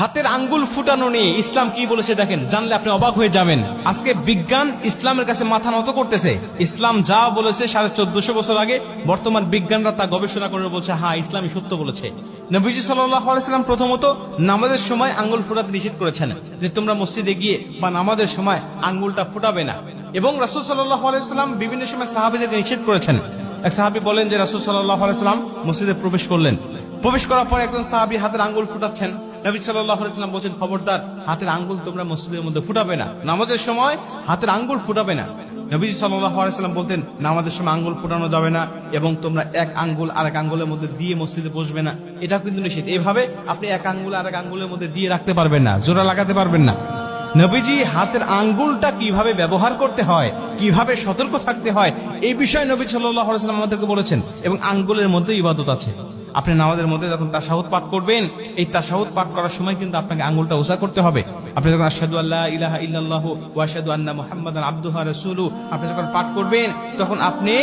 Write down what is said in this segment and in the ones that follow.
হাতের আঙ্গুল ফুটানো নিয়ে ইসলাম কি বলেছে দেখেন, জানলে আপনি অবাক হয়ে যাবেন। আজকে বিজ্ঞান ইসলামের কাছে মাথা নত করতেছে। ইসলাম যা বলেছে 1450 বছর আগে, বর্তমান বিজ্ঞানরা তা গবেষণা করে বলছে হ্যাঁ ইসলামই সত্য বলেছে। নবীজি সাল্লাল্লাহু আলাইহি সাল্লাম প্রথমত নামাজের সময় আঙ্গুল ফুটাতে নিষেধ করেছেন, যে তোমরা মসজিদে গিয়ে বা নামাজের সময় আঙ্গুলটা ফুটাবে না। এবং রাসূল সাল্লাল্লাহু আলাইহি সাল্লাম বিভিন্ন সময় সাহাবীদেরকে নিষেধ করেছেন। এক সাহাবী বলেন যে রাসূল সাল্লাল্লাহু আলাইহি সাল্লাম মসজিদে প্রবেশ করলেন। প্রবেশ করার পর একজন সাহাবী হাতের আঙ্গুল ফুটাচ্ছেন। নবী সাল্লাল্লাহু আলাইহি ওয়াসাল্লাম বলেন, খবরদার, হাতের আঙ্গুল তোমরা মসজিদের মধ্যে ফুটাবে না, নামাজের সময় হাতের আঙ্গুল ফুটাবে না। নবী সাল্লাল্লাহু আলাইহি ওয়াসাল্লাম বলতেন, নামাজের সময় আঙ্গুল ফুটানো যাবে না এবং তোমরা এক আঙ্গুল আরেক আঙ্গুলের মধ্যে দিয়ে মসজিদে বসবে না, এটা কিন্তু নিষেধ। এইভাবে আপনি এক আঙ্গুল আরেক আঙ্গুলের মধ্যে দিয়ে রাখতে পারবেন না, জোড়া লাগাতে পারবেন না। নবীজি হাতের আঙ্গুলটা কিভাবে ব্যবহার করতে হয়, কিভাবে সতর্ক থাকতে হয়, এই বিষয়ে নবী সাল্লাল্লাহু আলাইহি ওয়াসাল্লাম আমাদেরকে বলেছেন। এবং আঙ্গুলের মধ্যে ইবাদত আছে। আপনি নামাজের মধ্যে যখন তাশাহুদ পাঠ করবেন, এই তাশাহুদ পাঠ করার সময় কিন্তু আপনাকে আঙ্গুলটা উঁচা করতে হবে। আপনি যখন আশহাদু আল্লা ইলাহা ইল্লাল্লাহু ওয়া আশহাদু আন্না মুহাম্মাদান আবদুহু ওয়া রাসূলুহু আপনি যখন পাঠ করবেন, তখন আপনি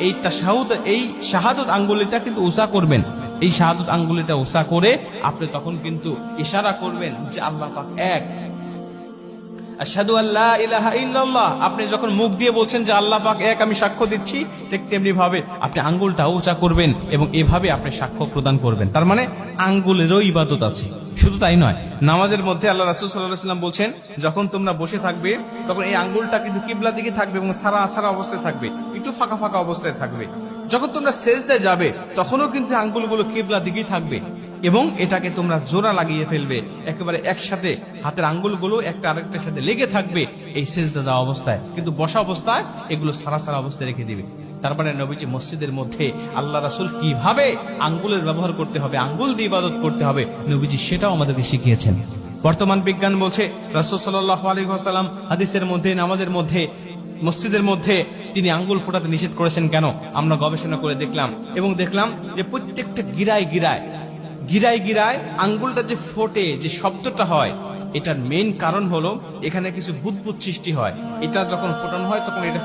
এই তাশাহুদ, এই শাহাদাত আঙ্গুলটা কিন্তু উঁচা করবেন। এই শাহাদাত আঙ্গুলটা উঁচা করে আপনি তখন কিন্তু ইশারা করবেন যে আল্লাহ পাক এক। আশহাদু আল্লা ইলাহা ইল্লাল্লাহ, আপনি যখন মুখ দিয়ে বলছেন যে আল্লাহ পাক এক, আমি সাক্ষ্য দিচ্ছি, ঠিক তেমনি ভাবে আপনি আঙ্গুলটা উঁচা করবেন এবং এভাবে আপনি সাক্ষ্য প্রদান করবেন। তার মানে আঙ্গুলেরও ইবাদত আছে। শুধু তাই নয়, নামাজের মধ্যে আল্লাহ রাসূল সাল্লাল্লাহু আলাইহি ওয়াসাল্লাম বলছেন, যখন তোমরা বসে থাকবে তখন এই আঙ্গুলটা কিন্তু কিবলার দিকে থাকবে এবং সারা অবস্থায় থাকবে, একটু ফাঁকা অবস্থায় থাকবে। যখন তোমরা সেজদায় যাবে তখনও কিন্তু আঙ্গুলগুলো কিবলার দিকেই থাকবে এবং এটাকে তোমরা জোড়া লাগিয়ে ফেলবে, একেবারে একসাথে হাতের আঙ্গুলগুলো একটা আরেকটার সাথে লেগে থাকবে এই সেজদা যাওয়া অবস্থায়। কিন্তু বসা অবস্থায় এগুলো সারা অবস্থায় রেখে দিবে। তারপরে নবীজি মসজিদের মধ্যে আল্লাহ রাসূল কিভাবে আঙ্গুলের ব্যবহার করতে হবে, আঙ্গুল দিয়ে ইবাদত করতে হবে, নবীজি সেটাও আমাদেরকে শিখিয়েছেন। বর্তমান বিজ্ঞান বলছে রাসূল সাল্লাল্লাহু আলাইহি ওয়াসাল্লাম হাদিসের মধ্যে, নামাজের মধ্যে, মসজিদের মধ্যে তিনি আঙ্গুল ফোটাতে নিষেধ করেছেন কেন? আমরা গবেষণা করে দেখলাম এবং দেখলাম যে প্রত্যেকটা গিরায় আঙ্গুলটা যে ফোটে, যে শব্দটা হয়, এটার মেইন কারণ হলো এখানে কিছু বুদবুদ সৃষ্টি হয়। এটা যখন ফোটানো হয় তখন এটা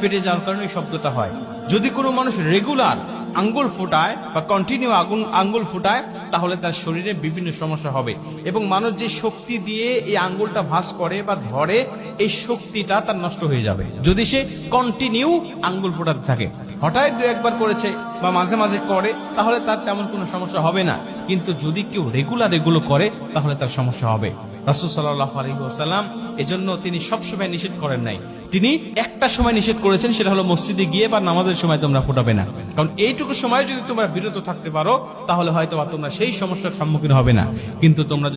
ফেটে যাওয়ার কারণে এই শব্দটা হয়। যদি কোনো মানুষ রেগুলার আঙ্গুল ফোটায় বা কন্টিনিউ আঙ্গুল ফোটায়, তাহলে তার শরীরে বিভিন্ন সমস্যা হবে এবং মানুষ যে শক্তি দিয়ে এই আঙ্গুলটা ভাঁজ করে বা ধরে, এই শক্তিটা তার নষ্ট হয়ে যাবে যদি সে কন্টিনিউ আঙ্গুল ফোটাতে থাকে। হঠাৎ দু একবার করেছে বা মাঝে মাঝে করে, তাহলে তার তেমন কোনো সমস্যা হবে না। কিন্তু যদি কেউ রেগুলার এগুলো করে, তাহলে তার সমস্যা হবে। রাসূল সাল্লাল্লাহু আলাইহি ওয়াসাল্লাম এজন্য তিনি সবসময় নিষেধ করেন নাই, তিনি একটা সময় নিষেধ করেছেন, সেটা হলো মসজিদে গিয়ে বা নামাজের সময় তোমরা ফোটাবে না। কারণ এইটুকু সময় যদি তোমরা বিরত থাকতে পারো, তাহলে হয়তো তোমরা সেই সমস্যার সম্মুখীন হবে না। কিন্তু তোমরা